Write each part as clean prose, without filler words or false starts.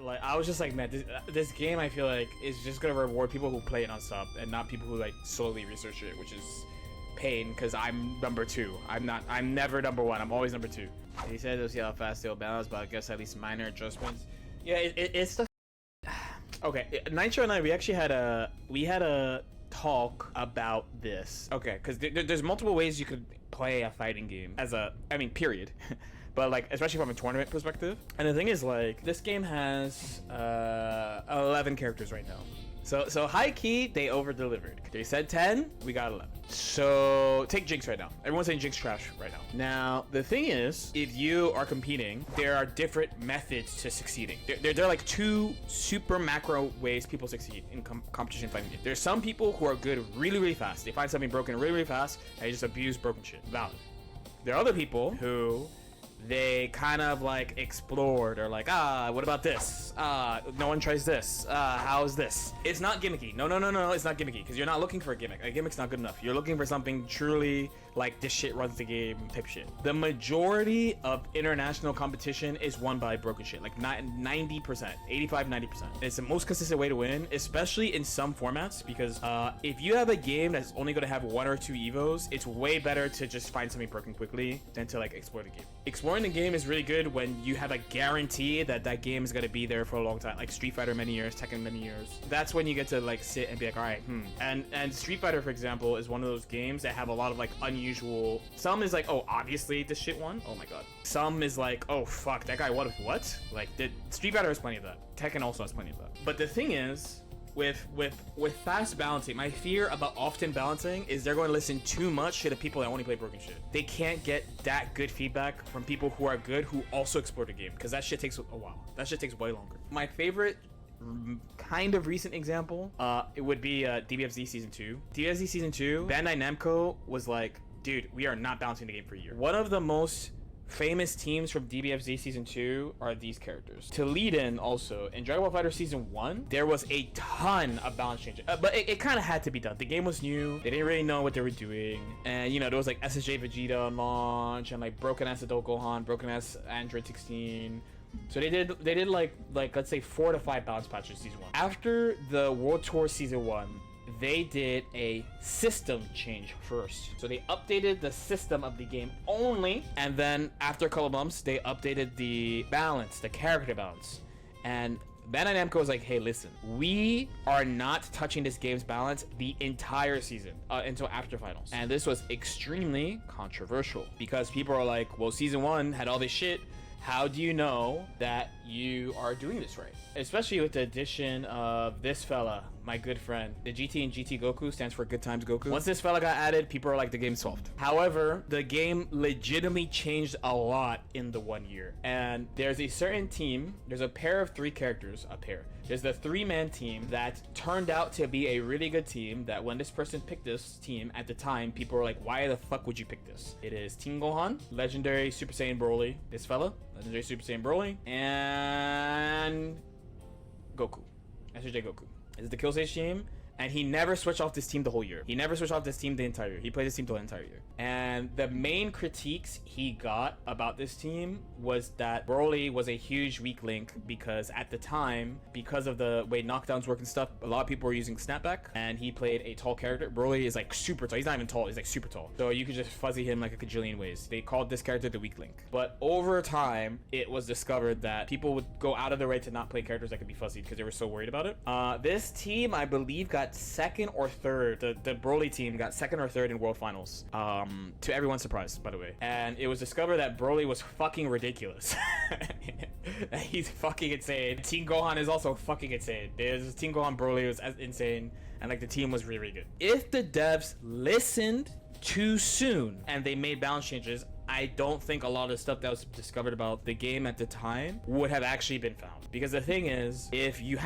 Like, I was just like, man, this game I feel like is just gonna reward people who play it on sub and not people who like slowly research it, which is pain because I'm number 2. I'm never number 1. I'm always number 2. He said they'll see how fast they'll balance, but I guess at least minor adjustments. Yeah, it's the okay. Nitro and I, we actually had a talk about this. Okay, because there's multiple ways you could play a fighting game as period. But like, especially from a tournament perspective. And the thing is, like, this game has 11 characters right now. So high key, they over-delivered. They said 10, we got 11. So take Jinx right now. Everyone's saying Jinx trash right now. Now, the thing is, if you are competing, there are different methods to succeeding. There are like 2 super macro ways people succeed in competition fighting games. There's some people who are good really, really fast. They find something broken really, really fast, and they just abuse broken shit. Valid. There are other people who they kind of like explored or like, what about this? No one tries this. How's this? It's not gimmicky. No, it's not gimmicky because you're not looking for a gimmick. A gimmick's not good enough. You're looking for something truly like this shit runs the game type shit. The majority of international competition is won by broken shit, like 90%, 85, 90%. It's the most consistent way to win, especially in some formats, because if you have a game that's only going to have 1 or 2 evos, it's way better to just find something broken quickly than to like explore the game. Exploring the game is really good when you have a guarantee that that game is going to be there for a long time, like Street Fighter many years, Tekken many years. That's when you get to like sit and be like, all right, And Street Fighter, for example, is one of those games that have a lot of like unusual. Some is like, oh, obviously this shit won. Oh my god. Some is like, oh fuck, that guy what? Like, Street Fighter has plenty of that. Tekken also has plenty of that. But the thing is, with fast balancing, my fear about often balancing is they're going to listen too much to the people that only play broken shit. They can't get that good feedback from people who are good who also explore the game, because that shit takes a while. That shit takes way longer. My favorite kind of recent example, it would be DBFZ Season 2. DBFZ Season 2, Bandai Namco was like, dude, we are not balancing the game for a year. One of the most famous teams from DBFZ Season 2 are these characters. To lead in also, in Dragon Ball FighterZ Season 1, there was a ton of balance changes. But it kind of had to be done. The game was new. They didn't really know what they were doing. And, you know, there was like SSJ Vegeta on launch and like broken ass Adult Gohan, broken ass Android 16. So they did like let's say 4 to 5 balance patches Season 1. After the World Tour Season 1, they did a system change first. So they updated the system of the game only, and then after a couple months, they updated the balance, the character balance. And Bandai Namco was like, hey, listen, we are not touching this game's balance the entire season until after finals. And this was extremely controversial because people are like, well, Season 1 had all this shit. How do you know that you are doing this right? Especially with the addition of this fella, my good friend. The GT in GT Goku stands for Good Times Goku. Once this fella got added, people are like, the game's solved. However, the game legitimately changed a lot in the 1 year. And there's a certain team, there's a pair of 3 characters, There's the 3-man team that turned out to be a really good team that when this person picked this team at the time, people were like, why the fuck would you pick this? It is Team Gohan, Legendary Super Saiyan Broly, this fella, Legendary Super Saiyan Broly, and Goku, SSJ Goku. This is the Kill Stage team, and he never switched off this team the whole year. He never switched off this team the entire year. He played this team the entire year. And the main critiques he got about this team was that Broly was a huge weak link because at the time, because of the way knockdowns work and stuff, a lot of people were using snapback, and he played a tall character. Broly is like super tall. He's not even tall. He's like super tall. So you could just fuzzy him like a kajillion ways. They called this character the weak link. But over time, it was discovered that people would go out of their way to not play characters that could be fuzzy because they were so worried about it. This team, I believe, got 2nd or 3rd. The Broly team got 2nd or 3rd in World Finals. To everyone's surprise, by the way. And it was discovered that Broly was fucking ridiculous. He's fucking insane. Team Gohan is also fucking insane. There's Team Gohan Broly was as insane, and like the team was really, really good. If the devs listened too soon and they made balance changes, I don't think a lot of the stuff that was discovered about the game at the time would have actually been found. Because the thing is, if you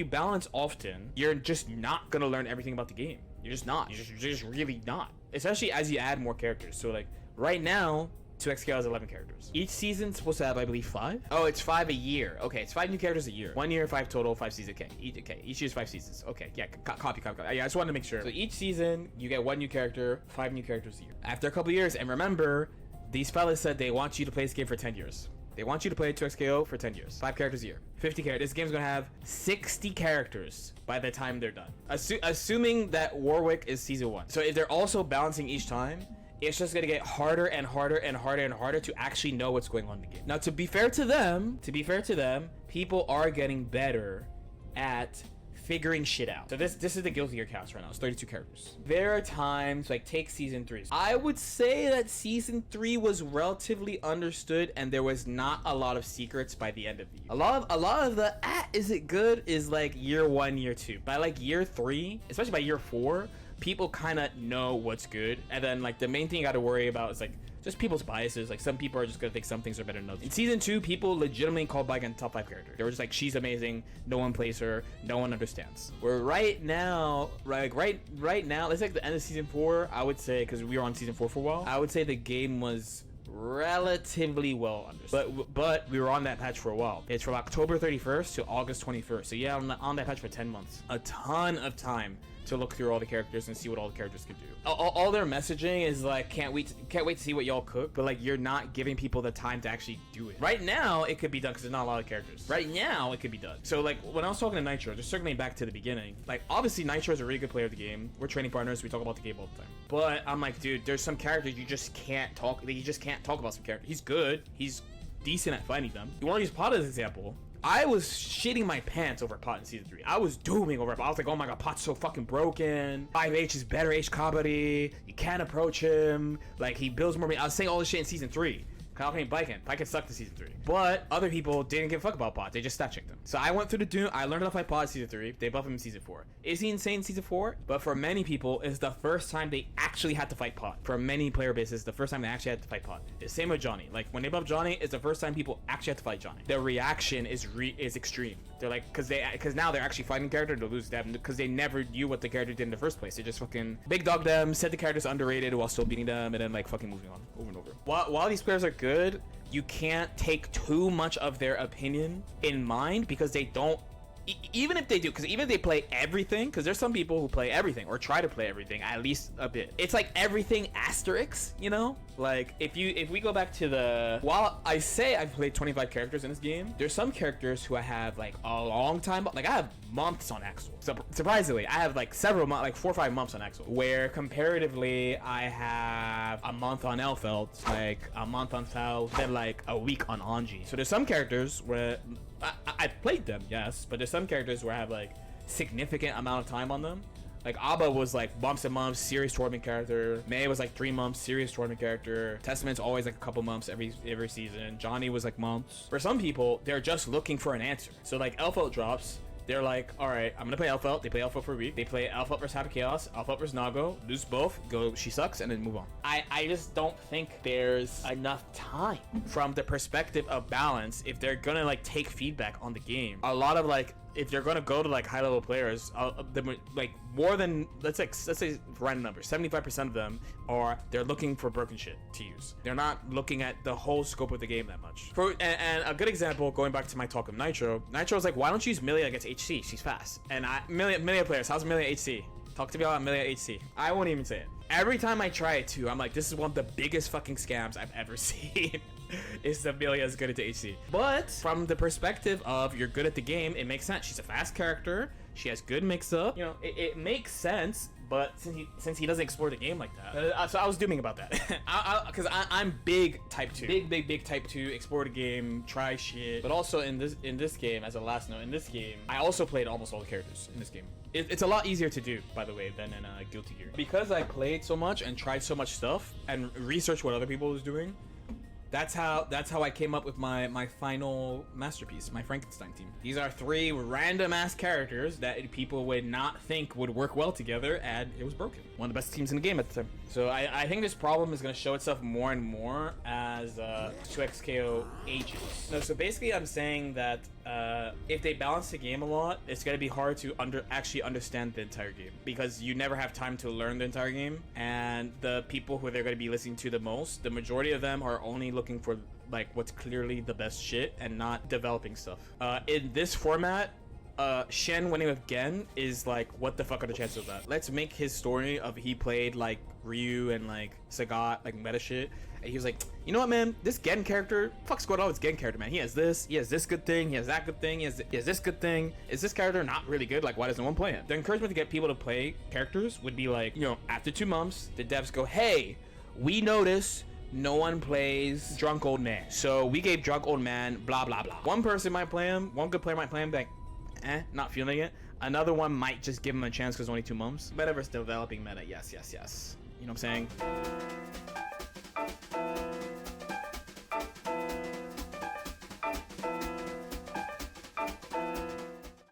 balance often, you're just not gonna learn everything about the game. You're just not. You're just really not. Especially as you add more characters. So like right now, 2XKL has 11 characters. Each season's supposed to have, I believe, 5. Oh, it's 5 a year. Okay, it's 5 new characters a year. 1 year, 5 total, 5 seasons. Okay, each year's 5 seasons. Okay, yeah, copy. Yeah, I just wanted to make sure. So each season, you get 1 new character, 5 new characters a year. After a couple years, and remember, these fellas said they want you to play this game for 10 years. They want you to play 2XKO for 10 years. 5 characters a year. 50 characters. This game's gonna have 60 characters by the time they're done. Assuming that Warwick is season 1. So if they're also balancing each time, it's just gonna get harder and harder and harder and harder to actually know what's going on in the game. Now, to be fair to them, people are getting better at figuring shit out. So this is the Guilty Gear cast right now. It's 32 characters. There are times, like take season 3. I would say that season 3 was relatively understood and there was not a lot of secrets by the end of the year. A lot of the is it good is like year 1, year 2. By like year 3, especially by year 4, people kind of know what's good. And then like the main thing you got to worry about is like just people's biases. Like some people are just gonna think some things are better than others. In season 2, people legitimately called Baiken top 5 character. They were just like, she's amazing, no one plays her, no one understands. Where right now, right now, let's like the end of season 4, I would say, because we were on season 4 for a while, I would say the game was relatively well understood, but we were on that patch for a while. It's from October 31st to August 21st, so yeah, on that patch for 10 months. A ton of time to look through all the characters and see what all the characters could do. All their messaging is like, can't wait to see what y'all cook, but like you're not giving people the time to actually do it. Right now it could be done because there's not a lot of characters. Right now it could be done. So like when I was talking to Nitro, just circling back to the beginning, like obviously Nitro is a really good player of the game. We're training partners, we talk about the game all the time. But I'm like, dude, there's some characters you just can't talk about some characters. He's good, he's decent at fighting them. You want to use Pot as an example. I was shitting my pants over Pot in season 3. I was dooming over Pot. I was like, oh my god, Pot's so fucking broken. 5H is better H Kabaddi. You can't approach him. Like, he builds more. I was saying all this shit in season 3. How can Baiken sucked in season 3. But other people didn't give a fuck about Pot. They just stat checked him. So I went through the doom. I learned how to fight Pot in season 3. They buff him in season 4. Is he insane in season 4? But for many people, it's the first time they actually had to fight Pot. For many player bases, the first time they actually had to fight Pot. The same with Johnny. Like when they buff Johnny, it's the first time people actually had to fight Johnny. Their reaction is extreme. They're like, because now they're actually fighting character to lose them because they never knew what the character did in the first place. They just fucking big dog them, said the character's underrated while still beating them, and then like fucking moving on over and over. While these players are good, you can't take too much of their opinion in mind because they don't, even if they do, because even if they play everything, because there's some people who play everything or try to play everything at least a bit. It's like everything asterisk, you know? Like if we go back to the, while I say I've played 25 characters in this game, there's some characters who I have like a long time, like I have months on Axel. Surprisingly, I have like several months, like 4 or 5 months on Axel, where comparatively I have a month on Elfelt, like a month on South, then like a week on Anji. So there's some characters where I played them, yes, but there's some characters where I have like significant amount of time on them. Like Abba was like months and months, serious tournament character. May was like 3 months, serious tournament character. Testament's always like a couple months every season. Johnny was like months. For some people, they're just looking for an answer. So like Elfelt drops, they're like, all right, I'm gonna play Elfelt. They play Elfelt for a week. They play Elfelt versus Happy Chaos, Elfelt versus Nago, lose both, go she sucks, and then move on. I just don't think there's enough time from the perspective of balance if they're gonna like take feedback on the game. A lot of like, if you're gonna go to like high level players, like more than let's say random numbers, 75% of them they're looking for broken shit to use. They're not looking at the whole scope of the game that much. And a good example, going back to my talk of Nitro was like, why don't you use Milia against HC? She's fast. And Milia players, how's Milia HC? Talk to me about Milia HC. I won't even say it. Every time I try it too, I'm like, this is one of the biggest fucking scams I've ever seen. Is that Milia is good at the HC. But from the perspective of you're good at the game, it makes sense. She's a fast character. She has good mix-up. You know, it makes sense. But since he doesn't explore the game like that, so I was dooming about that. Because I'm big type 2, big type 2. Explore the game, try shit. But also in this game, as a last note, in this game, I also played almost all the characters in this game. It's a lot easier to do, by the way, than in Guilty Gear. Because I played so much and tried so much stuff and researched what other people was doing. That's how I came up with my final masterpiece, my Frankenstein team. These are 3 random ass characters that people would not think would work well together, and it was broken. One of the best teams in the game at the time. So I think this problem is going to show itself more and more as 2XKO ages. So basically I'm saying that if they balance the game a lot, it's going to be hard to actually understand the entire game, because you never have time to learn the entire game, and the people who they're going to be listening to the most, the majority of them are only looking for like what's clearly the best shit and not developing stuff. In this format, Shen winning with Gen is like, what the fuck are the chances of that? Let's make his story of he played like Ryu and like Sagat, like meta shit, he was like, you know what, man, this Gen character, fuck's going on with this Gen character, man. He has this good thing, he has that good thing, he has this good thing. Is this character not really good? Like, why doesn't one play him? The encouragement to get people to play characters would be like, you know, after 2 months, the devs go, hey, we notice no one plays Drunk Old Man, so we gave Drunk Old Man blah blah blah. One person might play him, one good player might play him, like, not feeling it. Another one might just give him a chance because only 2 months. Metaverse developing meta, yes. You know what I'm saying?